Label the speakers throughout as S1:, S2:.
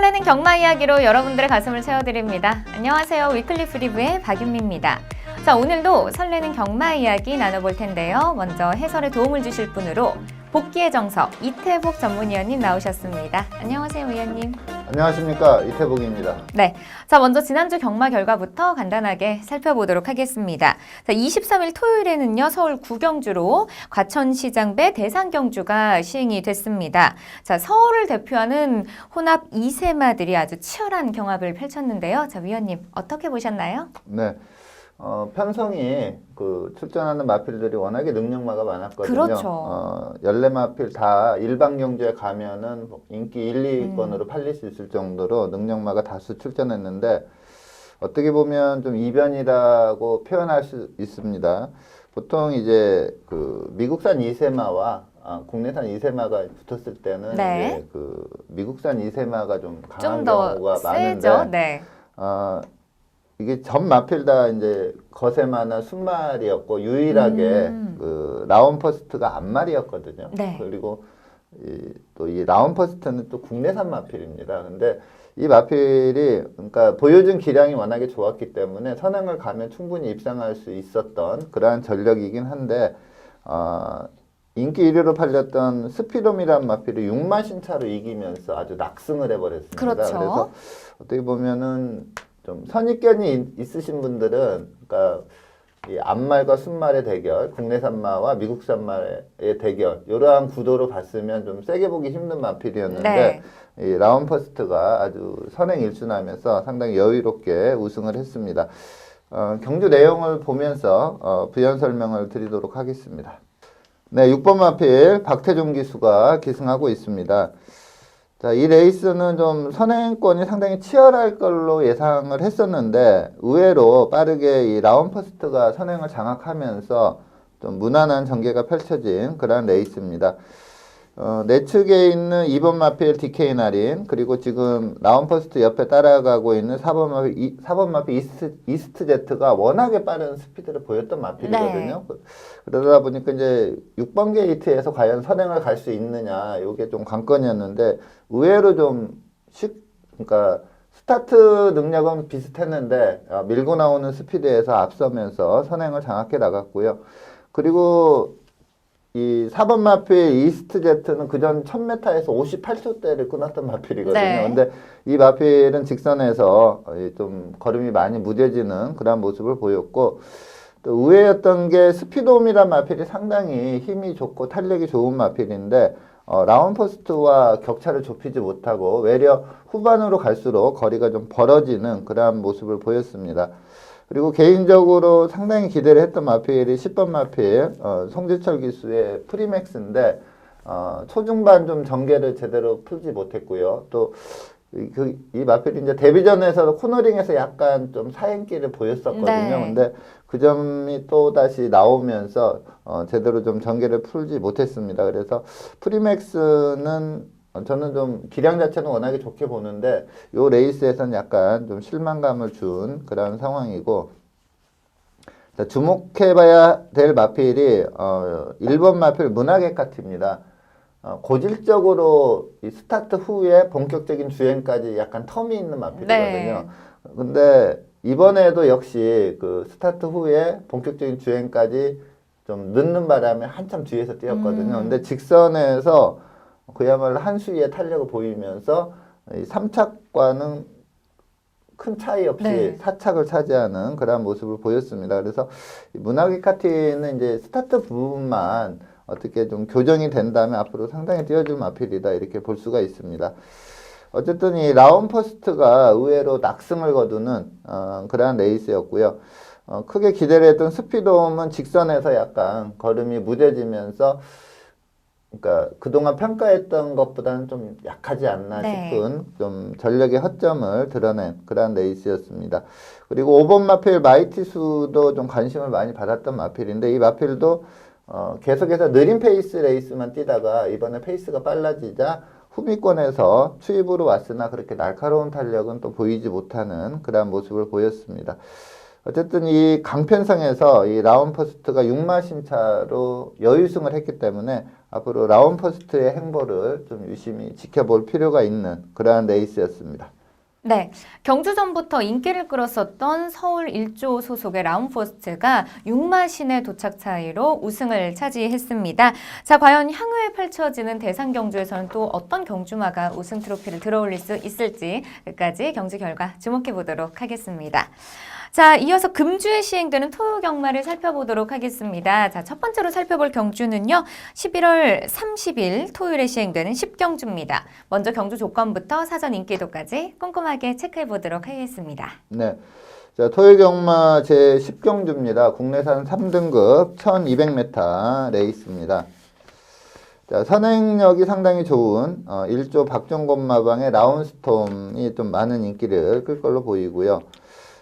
S1: 설레는 경마 이야기로 여러분들의 가슴을 채워드립니다. 안녕하세요. 위클리 프리뷰의 박윤미입니다. 자, 오늘도 설레는 경마 이야기 나눠볼 텐데요. 먼저 해설에 도움을 주실 분으로 복귀의 정석 이태복 전문위원님 나오셨습니다. 안녕하세요, 위원님.
S2: 안녕하십니까, 이태복입니다.
S1: 네, 자 먼저 지난주 경마 결과부터 간단하게 살펴보도록 하겠습니다. 자, 23일 토요일에는요 서울 구경주로 과천시장배 대상경주가 시행이 됐습니다. 자, 서울을 대표하는 혼합 2세마들이 아주 치열한 경합을 펼쳤는데요. 자, 위원님 어떻게 보셨나요?
S2: 네. 편성이 출전하는 마필들이 워낙에 능력마가 많았거든요.
S1: 그렇죠.
S2: 14마필 다 일반 경주에 가면은 인기 1, 2위권으로 팔릴 수 있을 정도로 능력마가 다수 출전했는데 어떻게 보면 좀 이변이라고 표현할 수 있습니다. 보통 이제 미국산 2세마와 국내산 2세마가 붙었을 때는
S1: 네.
S2: 이제 미국산 2세마가 좀 강한
S1: 좀 더
S2: 경우가
S1: 세죠.
S2: 많은데
S1: 네.
S2: 이게 전 마필 다 이제 거세마나 순말이었고 유일하게 라운퍼스트가 암말이었거든요.
S1: 네.
S2: 그리고 또 이 라운퍼스트는 또 국내산 마필입니다. 근데 이 마필이 그러니까 보여준 기량이 워낙에 좋았기 때문에 선행을 가면 충분히 입상할 수 있었던 그러한 전력이긴 한데 인기 1위로 팔렸던 스피돔이라는 마필이 6만 신차로 이기면서 아주 낙승을 해버렸습니다.
S1: 그렇죠.
S2: 그래서 어떻게 보면은 좀 선입견이 있으신 분들은 그러니까 이 암말과 순말의 대결, 국내산마와 미국산마의 대결 이러한 구도로 봤으면 좀 세게 보기 힘든 마필이었는데
S1: 네.
S2: 이 라운퍼스트가 아주 선행 일순하면서 상당히 여유롭게 우승을 했습니다. 경주 내용을 보면서 부연 설명을 드리도록 하겠습니다. 네, 6번 마필 박태종 기수가 기승하고 있습니다. 자, 이 레이스는 좀 선행권이 상당히 치열할 걸로 예상을 했었는데 의외로 빠르게 이 라운퍼스트가 선행을 장악하면서 좀 무난한 전개가 펼쳐진 그런 레이스입니다. 내측에 있는 2번 마필 DK 나린 그리고 지금 라운퍼스트 옆에 따라가고 있는 4번 마필 이스트 제트가 워낙에 빠른 스피드를 보였던 마필이거든요. 네. 그러다 보니까 이제 6번 게이트에서 과연 선행을 갈 수 있느냐 이게 좀 관건이었는데 의외로 좀 그러니까 스타트 능력은 비슷했는데 밀고 나오는 스피드에서 앞서면서 선행을 장악해 나갔고요. 그리고 이 4번 마필 이스트 제트는 그전 1000m에서 58초대를 끊었던 마필이거든요.
S1: 네.
S2: 근데 이 마필은 직선에서 좀 걸음이 많이 무뎌지는 그런 모습을 보였고 또 의외였던 게 스피돔이란 마필이 상당히 힘이 좋고 탄력이 좋은 마필인데 라운퍼스트와 격차를 좁히지 못하고 외려 후반으로 갈수록 거리가 좀 벌어지는 그러한 모습을 보였습니다. 그리고 개인적으로 상당히 기대를 했던 마필이 10번 마필 송재철 기수의 프리맥스인데 초중반 좀 전개를 제대로 풀지 못했고요. 또 이 마필이 이제 데뷔전에서 코너링에서 약간 좀 사행기를 보였었거든요.
S1: 네.
S2: 근데 그 점이 또 다시 나오면서 제대로 좀 전개를 풀지 못했습니다. 그래서 프리맥스는 저는 좀 기량 자체는 워낙에 좋게 보는데 요 레이스에서는 약간 좀 실망감을 준 그런 상황이고 자, 주목해봐야 될 마필이 1번 마필 문화개카트입니다. 고질적으로 이 스타트 후에 본격적인 주행까지 약간 텀이 있는 마필이거든요. 네. 근데 이번에도 역시 스타트 후에 본격적인 주행까지 좀 늦는 바람에 한참 뒤에서 뛰었거든요. 근데 직선에서 그야말로 한 수위의 탄력을 보이면서 이 3착과는 큰 차이 없이 네. 4착을 차지하는 그런 모습을 보였습니다. 그래서 문화기카티는 이제 스타트 부분만 어떻게 좀 교정이 된다면 앞으로 상당히 뛰어줄 마필이다 이렇게 볼 수가 있습니다. 어쨌든 이 라운퍼스트가 의외로 낙승을 거두는 그러한 레이스였고요. 크게 기대를 했던 스피돔은 직선에서 약간 걸음이 무뎌지면서 그러니까 그동안 평가했던 것보다는 좀 약하지 않나
S1: 네.
S2: 싶은 좀 전력의 허점을 드러낸 그런 레이스였습니다. 그리고 5번 마필 마이티수도 좀 관심을 많이 받았던 마필인데 이 마필도 계속해서 느린 페이스 레이스만 뛰다가 이번에 페이스가 빨라지자 후미권에서 추입으로 왔으나 그렇게 날카로운 탄력은 또 보이지 못하는 그런 모습을 보였습니다. 어쨌든 이 강편성에서 이 라운퍼스트가 6마신 차로 여유승을 했기 때문에 앞으로 라운퍼스트의 행보를 좀 유심히 지켜볼 필요가 있는 그러한 레이스였습니다.
S1: 네, 경주전부터 인기를 끌었었던 서울 1조 소속의 라운포스트가 6마신의 도착 차이로 우승을 차지했습니다. 자, 과연 향후에 펼쳐지는 대상 경주에서는 또 어떤 경주마가 우승 트로피를 들어올릴 수 있을지 끝까지 경주 결과 주목해 보도록 하겠습니다. 자, 이어서 금주에 시행되는 토요 경마를 살펴보도록 하겠습니다. 자, 첫 번째로 살펴볼 경주는요, 11월 30일 토요일에 시행되는 10경주입니다. 먼저 경주 조건부터 사전 인기도까지 꼼꼼하게 체크해 보도록 하겠습니다.
S2: 네. 자, 토요경마 제10경주입니다. 국내산 3등급 1200m 레이스입니다. 자, 선행력이 상당히 좋은 1조 박종곤마방의 라운스톰이 좀 많은 인기를 끌 걸로 보이고요.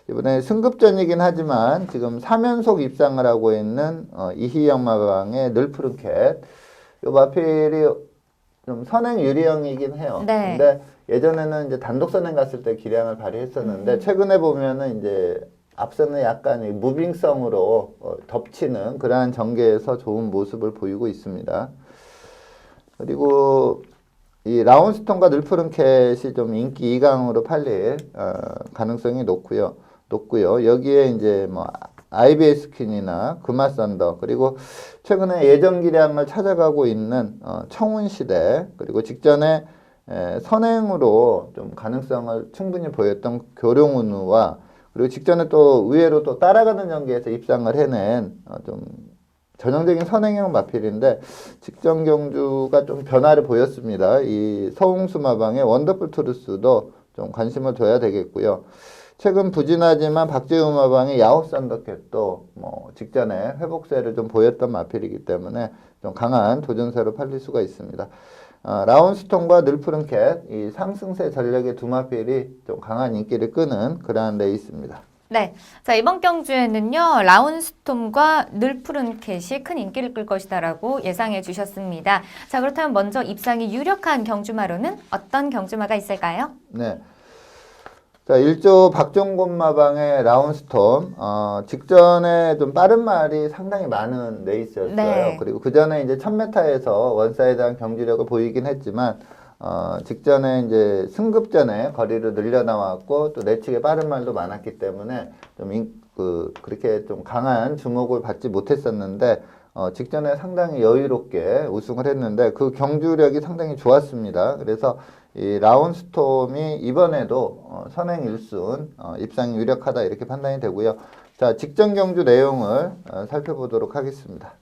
S2: 이번에 승급전이긴 하지만 지금 3연속 입상을 하고 있는 이희영마방의 늘푸른 캣. 요 마필이 좀 선행 유리형이긴 해요.
S1: 네.
S2: 근데 예전에는 이제 단독 선행 갔을 때 기량을 발휘했었는데 최근에 보면은 이제 앞서는 약간 이 무빙성으로 덮치는 그러한 전개에서 좋은 모습을 보이고 있습니다. 그리고 이 라운스톤과 늘푸른 캣이 좀 인기 2강으로 팔릴 가능성이 높고요. 여기에 이제 뭐 IBS 퀸이나 금화썬더 그리고 최근에 예전 기량을 찾아가고 있는 청운시대 그리고 직전에 선행으로 좀 가능성을 충분히 보였던 교룡운우와 그리고 직전에 또 의외로 또 따라가는 전개에서 입상을 해낸 좀 전형적인 선행형 마필인데 직전 경주가 좀 변화를 보였습니다. 이 서홍수마방의 원더풀 투르스도 좀 관심을 둬야 되겠고요. 최근 부진하지만 박재우마방의 야호썬더캣도 뭐 직전에 회복세를 좀 보였던 마필이기 때문에 좀 강한 도전세로 팔릴 수가 있습니다. 라운스톤과 늘푸른 캣, 이 상승세 전력의 두 마필이 좀 강한 인기를 끄는 그러한 레이스입니다.
S1: 네, 자 이번 경주에는요 라운스톰과 늘푸른 캣이 큰 인기를 끌 것이다라고 예상해 주셨습니다. 자 그렇다면 먼저 입상이 유력한 경주마로는 어떤 경주마가 있을까요?
S2: 네. 자, 1조 박종곤마방의 라운스톰, 직전에 좀 빠른 말이 상당히 많은 레이스였어요.
S1: 네.
S2: 그리고 그 전에 이제 1000m에서 원사이드한 경주력을 보이긴 했지만, 직전에 이제 승급전에 거리를 늘려나왔고, 또 내측에 빠른 말도 많았기 때문에 좀 그렇게 좀 강한 주목을 받지 못했었는데, 직전에 상당히 여유롭게 우승을 했는데, 그 경주력이 상당히 좋았습니다. 그래서 이 라운스톰이 이번에도 선행 1순 입상이 유력하다 이렇게 판단이 되고요. 자, 직전 경주 내용을 살펴보도록 하겠습니다.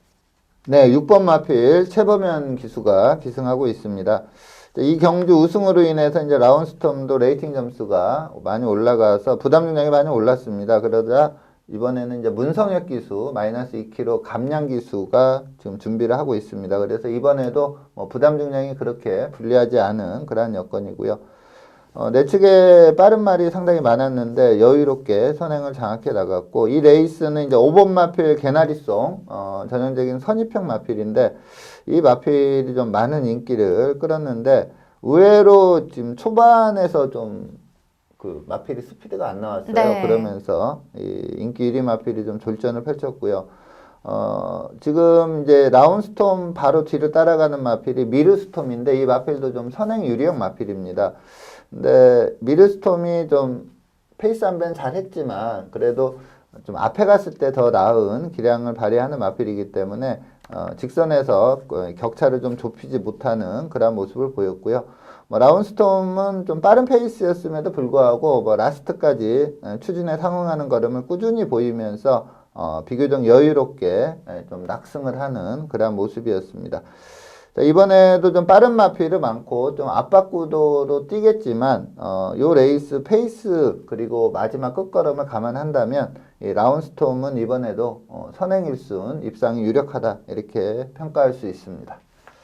S2: 네, 6번 마필 최범현 기수가 기승하고 있습니다. 이 경주 우승으로 인해서 이제 라운스톰도 레이팅 점수가 많이 올라가서 부담 중량이 많이 올랐습니다. 그러자 이번에는 이제 문성혁 기수 마이너스 2kg 감량 기수가 지금 준비를 하고 있습니다. 그래서 이번에도 뭐 부담 중량이 그렇게 불리하지 않은 그러한 여건이고요. 내측에 빠른 말이 상당히 많았는데 여유롭게 선행을 장악해 나갔고 이 레이스는 이제 5번 마필 개나리송 전형적인 선입형 마필인데 이 마필이 좀 많은 인기를 끌었는데 의외로 지금 초반에서 좀 그 마필이 스피드가 안 나왔어요.
S1: 네.
S2: 그러면서 이 인기 1위 마필이 좀 졸전을 펼쳤고요. 지금 이제 라운스톰 바로 뒤를 따라가는 마필이 미르스톰인데 이 마필도 좀 선행 유리형 마필입니다. 근데 미르스톰이 좀 페이스 안배는 잘했지만 그래도 좀 앞에 갔을 때 더 나은 기량을 발휘하는 마필이기 때문에 직선에서 격차를 좀 좁히지 못하는 그런 모습을 보였고요. 뭐 라운스톰은 좀 빠른 페이스였음에도 불구하고 뭐 라스트까지 추진에 상응하는 걸음을 꾸준히 보이면서 비교적 여유롭게 좀 낙승을 하는 그런 모습이었습니다. 자, 이번에도 좀 빠른 마필이 많고 좀 압박 구도로 뛰겠지만 요 레이스 페이스 그리고 마지막 끝걸음을 감안한다면 이 라운스톰은 이번에도 선행 1순 입상이 유력하다 이렇게 평가할 수 있습니다.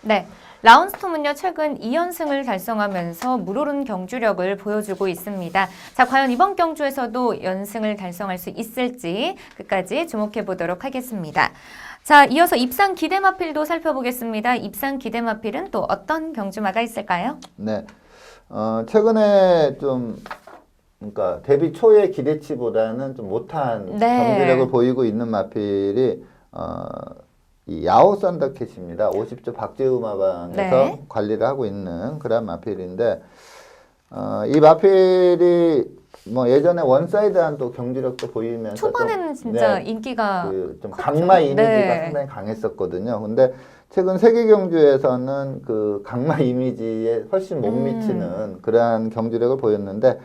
S1: 네, 라운스톰은요 최근 2연승을 달성하면서 물오른 경주력을 보여주고 있습니다. 자, 과연 이번 경주에서도 연승을 달성할 수 있을지 끝까지 주목해 보도록 하겠습니다. 자, 이어서 입상 기대마필도 살펴보겠습니다. 입상 기대마필은 또 어떤 경주마가 있을까요?
S2: 네, 최근에 좀 그러니까 데뷔 초의 기대치보다는 좀 못한
S1: 네.
S2: 경주력을 보이고 있는 마필이 이 야호 썬더캣입니다. 50조 박재우 마방에서
S1: 네.
S2: 관리를 하고 있는 그런 마필인데 이 마필이 뭐 예전에 원사이드한 또 경주력도 보이면서
S1: 초반에는
S2: 좀,
S1: 진짜
S2: 네,
S1: 인기가
S2: 좀
S1: 컸죠.
S2: 강마 이미지가
S1: 네.
S2: 상당히 강했었거든요. 근데 최근 세계 경주에서는 그 강마 이미지에 훨씬 못 미치는 그러한 경주력을 보였는데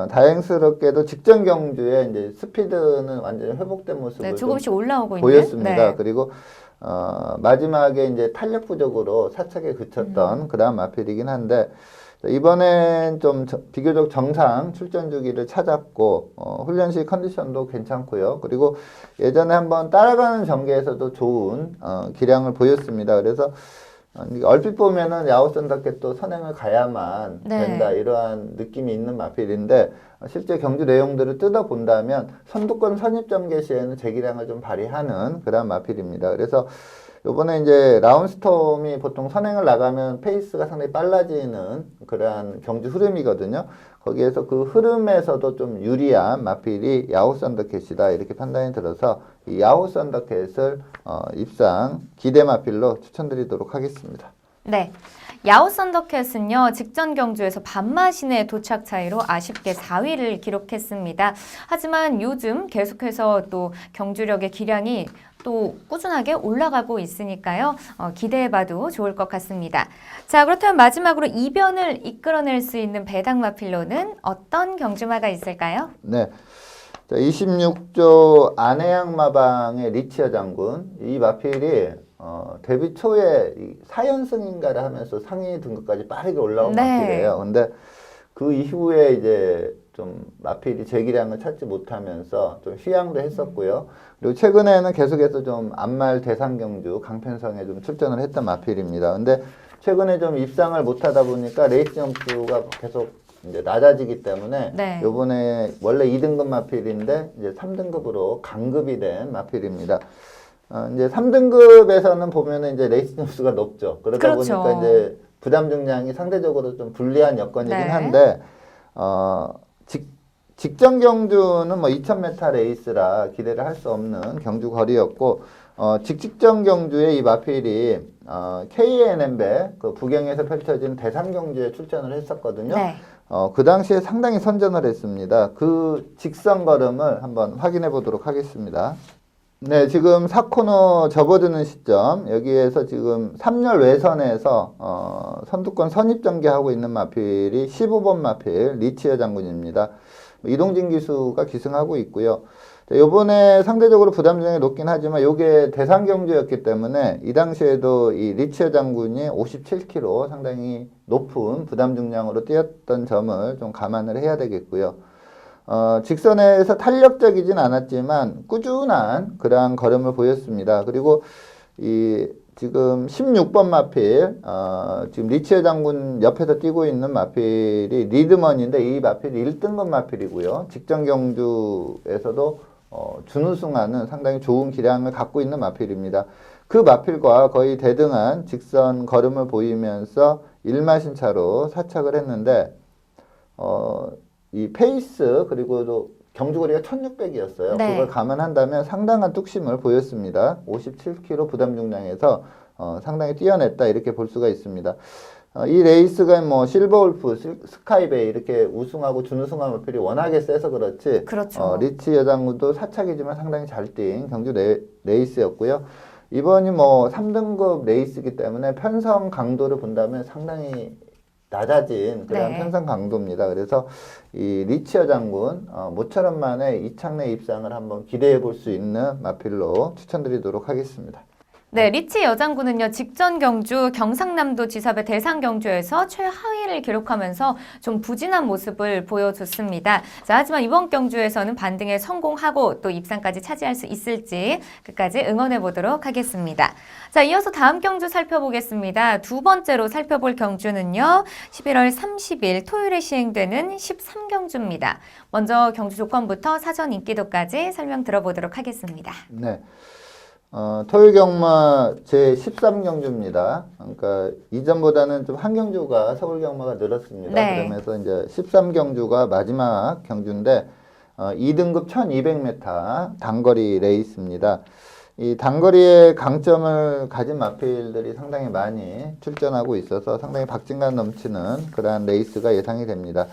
S2: 다행스럽게도 직전 경주에 이제 스피드는 완전히 회복된 모습을
S1: 네, 조금씩 올라오고
S2: 보였습니다.
S1: 있는. 네.
S2: 그리고 마지막에 이제 탄력 부족으로 사착에 그쳤던 그다음 마필이긴 한데 이번엔 좀 비교적 정상 출전 주기를 찾았고 훈련 시 컨디션도 괜찮고요. 그리고 예전에 한번 따라가는 전개에서도 좋은 기량을 보였습니다. 그래서 얼핏 보면은 야호선답게 또 선행을 가야만
S1: 네.
S2: 된다 이러한 느낌이 있는 마필인데 실제 경주 내용들을 뜯어 본다면 선두권 선입 전개 시에는 제기량을 좀 발휘하는 그런 마필입니다. 그래서 요번에 이제 라운스톰이 보통 선행을 나가면 페이스가 상당히 빨라지는 그러한 경주 흐름이거든요. 거기에서 그 흐름에서도 좀 유리한 마필이 야호 썬더캣이다 이렇게 판단이 들어서 이 야호 썬더캣을 입상 기대 마필로 추천드리도록 하겠습니다.
S1: 네. 야호 썬더캣은요, 직전 경주에서 반마신의 도착 차이로 아쉽게 4위를 기록했습니다. 하지만 요즘 계속해서 또 경주력의 기량이 또 꾸준하게 올라가고 있으니까요, 기대해봐도 좋을 것 같습니다. 자, 그렇다면 마지막으로 이변을 이끌어낼 수 있는 배당 마필로는 어떤 경주마가 있을까요?
S2: 네. 자, 26조 안해양 마방의 리치어 장군, 이 마필이 데뷔 초에 4연승인가를 하면서 상위 등급까지 빠르게 올라온
S1: 네.
S2: 마필이에요. 근데 그 이후에 이제 좀 마필이 제기량을 찾지 못하면서 좀 휴양도 했었고요. 그리고 최근에는 계속해서 좀 안말 대상 경주 강편성에 좀 출전을 했던 마필입니다. 근데 최근에 좀 입상을 못하다 보니까 레이스 점수가 계속 이제 낮아지기 때문에
S1: 네.
S2: 요번에 원래 2등급 마필인데 이제 3등급으로 강급이 된 마필입니다. 이제 3등급에서는 보면은 이제 레이스 점수가 높죠. 그러다
S1: 그렇죠.
S2: 보니까 이제 부담 중량이 상대적으로 좀 불리한 여건이긴
S1: 네.
S2: 한데 직전 경주는 뭐 2000m 레이스라 기대를 할 수 없는 경주 거리였고 직직전 경주에 이 마필이 KNM배 그 부경에서 펼쳐진 대상 경주에 출전을 했었거든요.
S1: 네.
S2: 그 당시에 상당히 선전을 했습니다. 그 직선 걸음을 한번 확인해 보도록 하겠습니다. 네, 지금 4코너 접어드는 시점, 여기에서 지금 3열 외선에서 선두권 선입 전개하고 있는 마필이 15번 마필 리치어 장군입니다. 이동진 기수가 기승하고 있고요. 자, 요번에 상대적으로 부담 중량이 높긴 하지만 요게 대상 경주였기 때문에 이 당시에도 이 리치어 장군이 57kg 상당히 높은 부담 중량으로 뛰었던 점을 좀 감안을 해야 되겠고요. 직선에서 탄력적이진 않았지만 꾸준한 그러한 걸음을 보였습니다. 그리고 이 지금 16번 마필, 지금 리치어 장군 옆에서 뛰고 있는 마필이 리드먼인데 이 마필이 1등급 마필이고요. 직전 경주에서도 준우승하는 상당히 좋은 기량을 갖고 있는 마필입니다. 그 마필과 거의 대등한 직선 걸음을 보이면서 1마신 차로 사착을 했는데 이 페이스 그리고 또 경주거리가 1600이었어요.
S1: 네.
S2: 그걸 감안한다면 상당한 뚝심을 보였습니다. 57kg 부담 중량에서 상당히 뛰어냈다 이렇게 볼 수가 있습니다. 이 레이스가 뭐 실버울프, 스카이베이 이렇게 우승하고 준우승한 마필이 워낙에 세서 그렇지
S1: 그렇죠.
S2: 리치 여장군도 사착이지만 상당히 잘 뛴 경주 레이스였고요. 이번이 뭐 3등급 레이스이기 때문에 편성 강도를 본다면 상당히 낮아진 그런
S1: 네.
S2: 편성 강도입니다. 그래서 이 리치어 장군 모처럼 만에 이창래 입상을 한번 기대해 볼 수 있는 마필로 추천드리도록 하겠습니다.
S1: 네, 리치 여장군은요, 직전 경주 경상남도 지사배 대상 경주에서 최하위를 기록하면서 좀 부진한 모습을 보여줬습니다. 자, 하지만 이번 경주에서는 반등에 성공하고 또 입상까지 차지할 수 있을지 끝까지 응원해 보도록 하겠습니다. 자, 이어서 다음 경주 살펴보겠습니다. 두 번째로 살펴볼 경주는요, 11월 30일 토요일에 시행되는 13경주입니다. 먼저 경주 조건부터 사전 인기도까지 설명 들어보도록 하겠습니다.
S2: 네. 토요일 경마 제13경주입니다. 그러니까 이전보다는 좀 한 경주가 서울 경마가 늘었습니다.
S1: 네.
S2: 그러면서 이제 13경주가 마지막 경주인데 2등급 1200m 단거리 레이스입니다. 이 단거리의 강점을 가진 마필들이 상당히 많이 출전하고 있어서 상당히 박진감 넘치는 그러한 레이스가 예상이 됩니다.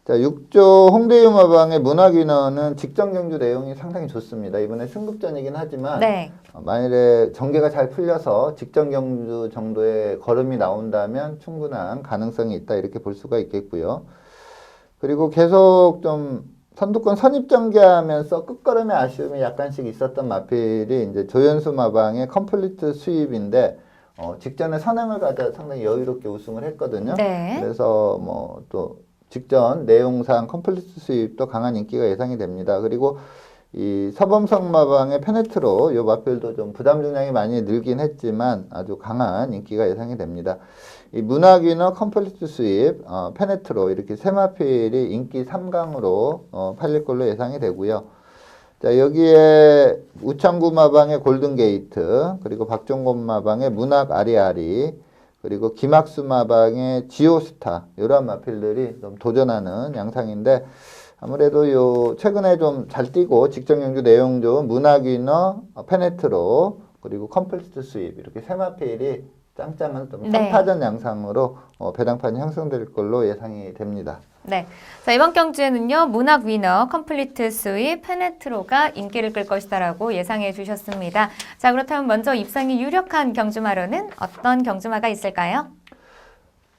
S2: 자, 6조 홍대유 마방의 문학인어는 직전 경주 내용이 상당히 좋습니다. 이번에 승급전이긴 하지만
S1: 네.
S2: 만일에 전개가 잘 풀려서 직전 경주 정도의 걸음이 나온다면 충분한 가능성이 있다 이렇게 볼 수가 있겠고요. 그리고 계속 좀 선두권 선입 전개하면서 끝걸음의 아쉬움이 약간씩 있었던 마필이 이제 조연수 마방의 컴플리트 수입인데 직전에 선행을 가져 상당히 여유롭게 우승을 했거든요.
S1: 네.
S2: 그래서 뭐 또 직전 내용상 컴플리트 수입도 강한 인기가 예상이 됩니다. 그리고 이 서범석 마방의 페네트로 이 마필도 좀 부담 중량이 많이 늘긴 했지만 아주 강한 인기가 예상이 됩니다. 이 문학위너 컴플리트 수입, 페네트로 이렇게 세 마필이 인기 3강으로 팔릴 걸로 예상이 되고요. 자, 여기에 우창구 마방의 골든 게이트, 그리고 박종곤 마방의 문학 아리아리, 그리고 김학수 마방의 지오스타 이런 마필들이 좀 도전하는 양상인데 아무래도 요 최근에 좀 잘 뛰고 직전 경주 내용 좋은 문학위너, 페네트로 그리고 컴플리트 수입 이렇게 세 마필이 짱짱한 좀
S1: 네.
S2: 3파전 양상으로 배당판이 형성될 걸로 예상이 됩니다.
S1: 네. 자, 이번 경주에는요, 문학 위너, 컴플리트 수입, 페네트로가 인기를 끌 것이다라고 예상해 주셨습니다. 자, 그렇다면 먼저 입상이 유력한 경주마로는 어떤 경주마가 있을까요?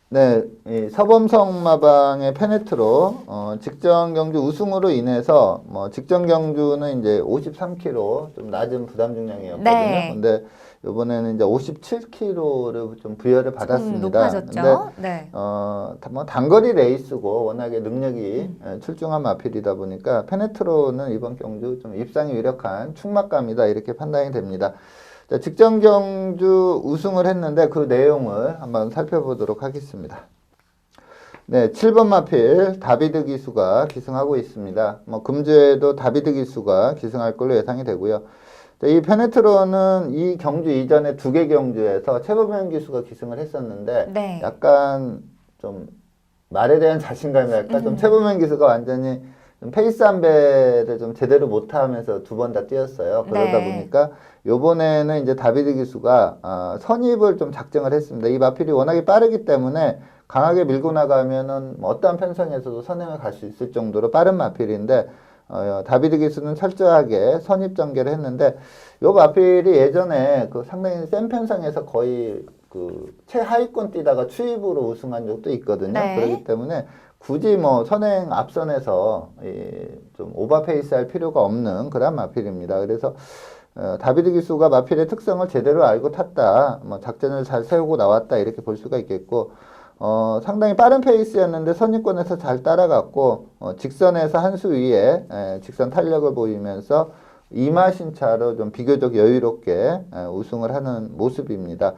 S2: 네, 이 서범성 마방의 페네트로 직전 경주 우승으로 인해서 뭐 직전 경주는 이제 53kg 좀 낮은 부담 중량이었거든요.
S1: 네.
S2: 근데 이번에는 이제 57kg를 좀 부여를 받았습니다.
S1: 높아졌죠.
S2: 근데
S1: 네.
S2: 뭐 단거리 레이스고 워낙에 능력이 출중한 마필이다 보니까 페네트로는 이번 경주 좀 입상이 유력한 충막감이다 이렇게 판단이 됩니다. 자, 직전 경주 우승을 했는데 그 내용을 한번 살펴보도록 하겠습니다. 네, 7번 마필 다비드 기수가 기승하고 있습니다. 뭐 금주에도 다비드 기수가 기승할 걸로 예상이 되고요. 자, 이 페네트로는 이 경주 이전에 2개 경주에서 최범현 기수가 기승을 했었는데
S1: 네.
S2: 약간 좀 말에 대한 자신감이랄까 좀 최범현 기수가 완전히 좀 페이스 한 배를 좀 제대로 못하면서 2번 다 뛰었어요. 그러다
S1: 네.
S2: 보니까 요번에는 이제 다비드 기수가 선입을 좀 작정을 했습니다. 이 마필이 워낙에 빠르기 때문에 강하게 밀고 나가면은 뭐 어떠한 편성에서도 선행을 갈 수 있을 정도로 빠른 마필인데 다비드 기수는 철저하게 선입 전개를 했는데 요 마필이 예전에 그 상당히 센 편성에서 거의 그 최하위권 뛰다가 추입으로 우승한 적도 있거든요.
S1: 네.
S2: 그렇기 때문에 굳이 뭐 선행 앞선에서 좀 오버페이스 할 필요가 없는 그런 마필입니다. 그래서 다비드 기수가 마필의 특성을 제대로 알고 탔다, 뭐 작전을 잘 세우고 나왔다 이렇게 볼 수가 있겠고 상당히 빠른 페이스였는데 선입권에서 잘 따라갔고 직선에서 한 수 위에 직선 탄력을 보이면서 이마신차로 좀 비교적 여유롭게 우승을 하는 모습입니다.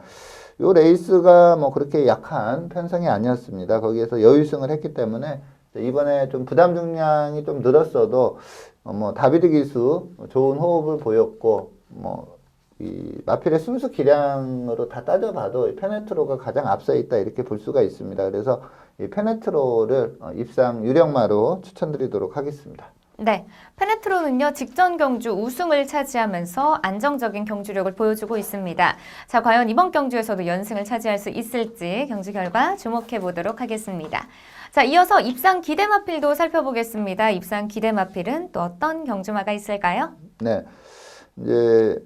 S2: 요 레이스가 뭐 그렇게 약한 편성이 아니었습니다. 거기에서 여유승을 했기 때문에 이번에 좀 부담 중량이 좀 늘었어도 뭐 다비드 기수 좋은 호흡을 보였고 뭐 이 마필의 순수 기량으로 다 따져봐도 페네트로가 가장 앞서 있다 이렇게 볼 수가 있습니다. 그래서 이 페네트로를 입상 유력마로 추천드리도록 하겠습니다.
S1: 네. 페네트로는요, 직전 경주 우승을 차지하면서 안정적인 경주력을 보여주고 있습니다. 자, 과연 이번 경주에서도 연승을 차지할 수 있을지 경주 결과 주목해 보도록 하겠습니다. 자, 이어서 입상 기대마필도 살펴보겠습니다. 입상 기대마필은 또 어떤 경주마가 있을까요?
S2: 네. 이제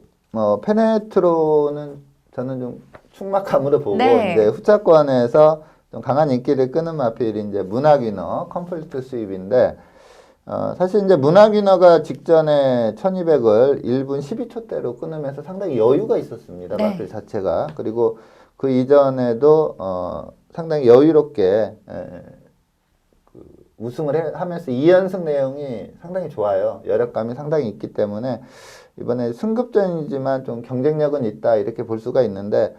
S2: 페네트로는 저는 좀 충막감으로 보고
S1: 네.
S2: 이제 후차권에서 좀 강한 인기를 끄는 마필이 이제 문학위너 컴플리트 수입인데 사실 이제 문학위너가 직전에 1200을 1분 12초대로 끊으면서 상당히 여유가 있었습니다.
S1: 네.
S2: 마필 자체가. 그리고 그 이전에도 상당히 여유롭게 우승을 하면서 2연승 내용이 상당히 좋아요. 여력감이 상당히 있기 때문에 이번에 승급전이지만 좀 경쟁력은 있다 이렇게 볼 수가 있는데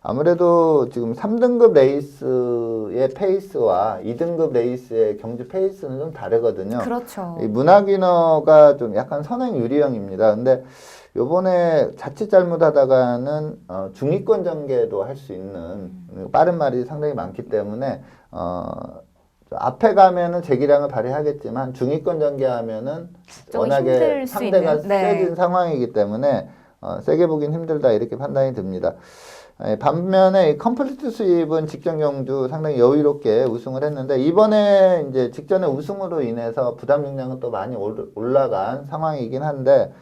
S2: 아무래도 지금 3등급 레이스의 페이스와 2등급 레이스의 경주 페이스는 좀 다르거든요.
S1: 그렇죠.
S2: 이 문학위너가 좀 약간 선행 유리형입니다. 근데 요번에 자칫 잘못하다가는 중위권 전개도 할 수 있는 빠른 말이 상당히 많기 때문에 앞에 가면은 재기량을 발휘하겠지만 중위권 전개하면은
S1: 좀
S2: 워낙에
S1: 힘들 수
S2: 상대가
S1: 있는, 네.
S2: 세진 상황이기 때문에 세게 보긴 힘들다 이렇게 판단이 듭니다. 반면에 이 컴플리트 수입은 직전 경주 상당히 여유롭게 우승을 했는데 이번에 이제 직전에 우승으로 인해서 부담 중량은 또 많이 올라간 상황이긴 한데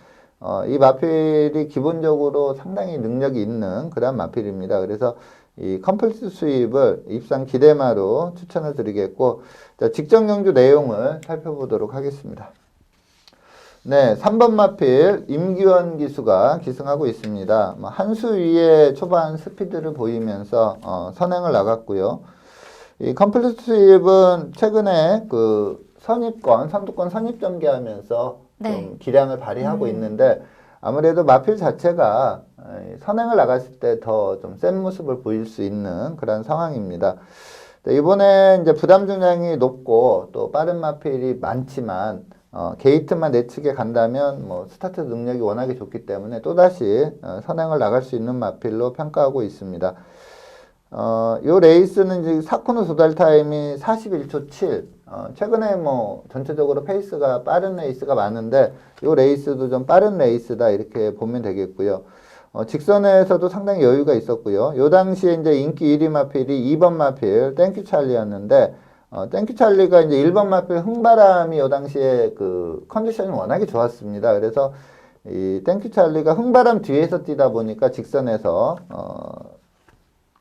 S2: 이 마필이 기본적으로 상당히 능력이 있는 그런 마필입니다. 그래서 이 컴플리트 수입을 입상 기대마로 추천을 드리겠고 자, 직전 경주 내용을 살펴보도록 하겠습니다. 네, 3번 마필 임기원 기수가 기승하고 있습니다. 한 수 위에 초반 스피드를 보이면서 선행을 나갔고요. 이 컴플리트 수입은 최근에 그 선두권 선입 전개하면서
S1: 네.
S2: 좀 기량을 발휘하고 있는데 아무래도 마필 자체가 선행을 나갔을 때 더 좀 센 모습을 보일 수 있는 그런 상황입니다. 이번에 이제 부담 중량이 높고 또 빠른 마필이 많지만 게이트만 내측에 간다면 뭐 스타트 능력이 워낙에 좋기 때문에 또다시 선행을 나갈 수 있는 마필로 평가하고 있습니다. 요 레이스는 이제 4코너 도달 타임이 41초 7. 최근에 뭐 전체적으로 페이스가 빠른 레이스가 많은데 요 레이스도 좀 빠른 레이스다 이렇게 보면 되겠고요. 직선에서도 상당히 여유가 있었고요. 요 당시에 이제 인기 1위 마필이 2번 마필 땡큐 찰리였는데 땡큐 찰리가 이제 1번 마필 흥바람이 요 당시에 그 컨디션이 워낙에 좋았습니다. 그래서 이 땡큐 찰리가 흥바람 뒤에서 뛰다 보니까 직선에서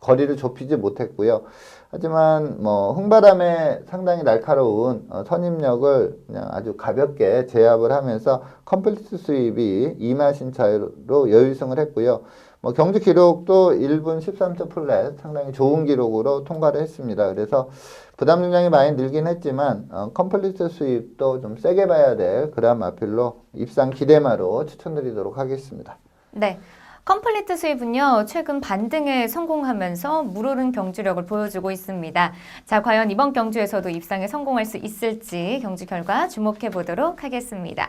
S2: 거리를 좁히지 못했고요. 하지만 뭐 흥바람에 상당히 날카로운 선입력을 그냥 아주 가볍게 제압을 하면서 컴플리트 수입이 2마신 차이로 여유승을 했고요. 뭐 경주 기록도 1분 13초 플랫 상당히 좋은 기록으로 통과를 했습니다. 그래서 부담 중량이 많이 늘긴 했지만 컴플리트 수입도 좀 세게 봐야 될 그런 마필로 입상 기대마로 추천드리도록 하겠습니다.
S1: 네. 컴플리트 수입은요, 최근 반등에 성공하면서 물오른 경주력을 보여주고 있습니다. 자, 과연 이번 경주에서도 입상에 성공할 수 있을지 경주 결과 주목해 보도록 하겠습니다.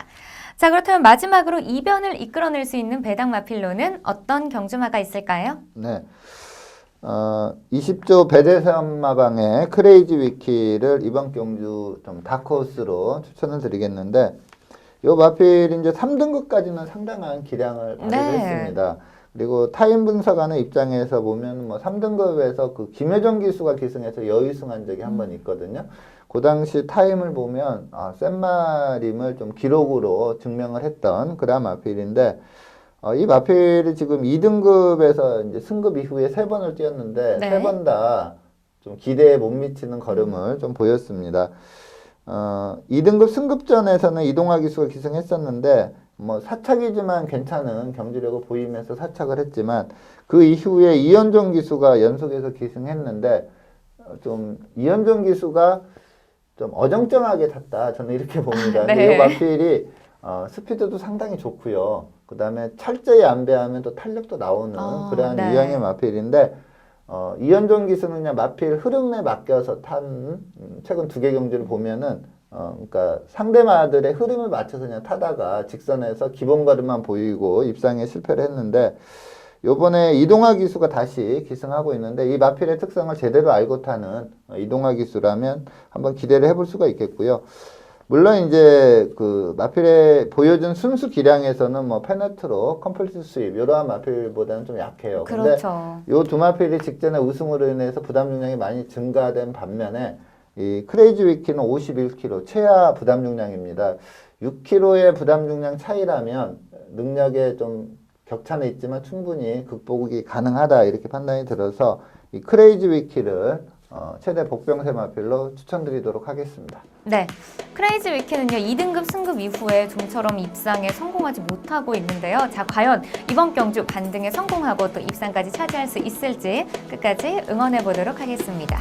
S1: 자, 그렇다면 마지막으로 이변을 이끌어낼 수 있는 배당 마필로는 어떤 경주마가 있을까요?
S2: 네. 20조 배대삼마방의 크레이지 위키를 이번 경주 좀 다크호스로 추천을 드리겠는데 요 마필이 이제 3등급까지는 상당한 기량을 발휘했습니다. 그리고 타임 분석하는 입장에서 보면 뭐 3등급에서 그 김혜정 기수가 기승해서 여유승한 적이 한 번 있거든요. 그 당시 타임을 보면 센 마림을 좀 기록으로 증명을 했던 그런 마필인데 이 마필이 지금 2등급에서 이제 승급 이후에 3번을 뛰었는데
S1: 네.
S2: 3번 다 좀 기대에 못 미치는 걸음을 좀 보였습니다. 2등급 승급전에서는 이동화 기수가 기승했었는데 뭐 사착이지만 괜찮은 경주력을 보이면서 사착을 했지만 그 이후에 이현종 기수가 연속해서 기승했는데 좀 이현종 기수가 좀 어정쩡하게 탔다 저는 이렇게 봅니다. 근데
S1: 네.
S2: 이 마필이 스피드도 상당히 좋고요. 그 다음에 철저히 안배하면 또 탄력도 나오는 그러한
S1: 네.
S2: 유형의 마필인데 이현종 기수는 그냥 마필 흐름에 맡겨서 탄 최근 2개 경주를 보면은 그러니까 상대마들의 흐름을 맞춰서 그냥 타다가 직선에서 기본 걸음만 보이고 입상에 실패를 했는데 요번에 이동화 기수가 다시 기승하고 있는데 이 마필의 특성을 제대로 알고 타는 이동화 기수라면 한번 기대를 해볼 수가 있겠고요. 물론 이제 그 마필에 보여준 순수 기량에서는 뭐 페네트로 컴플리트 수입 이러한 마필보다는 좀 약해요.
S1: 그렇죠.
S2: 근데 요 두 마필이 직전에 우승으로 인해서 부담 중량이 많이 증가된 반면에 이 크레이지 위키는 51kg 최하 부담 중량입니다. 6kg의 부담 중량 차이라면 능력에 좀 격차는 있지만 충분히 극복이 가능하다 이렇게 판단이 들어서 이 크레이지 위키를 최대 복병세 마필로 추천드리도록 하겠습니다.
S1: 네, 크레이지 위키는요 2등급 승급 이후에 좀처럼 입상에 성공하지 못하고 있는데요. 자, 과연 이번 경주 반등에 성공하고 또 입상까지 차지할 수 있을지 끝까지 응원해 보도록 하겠습니다.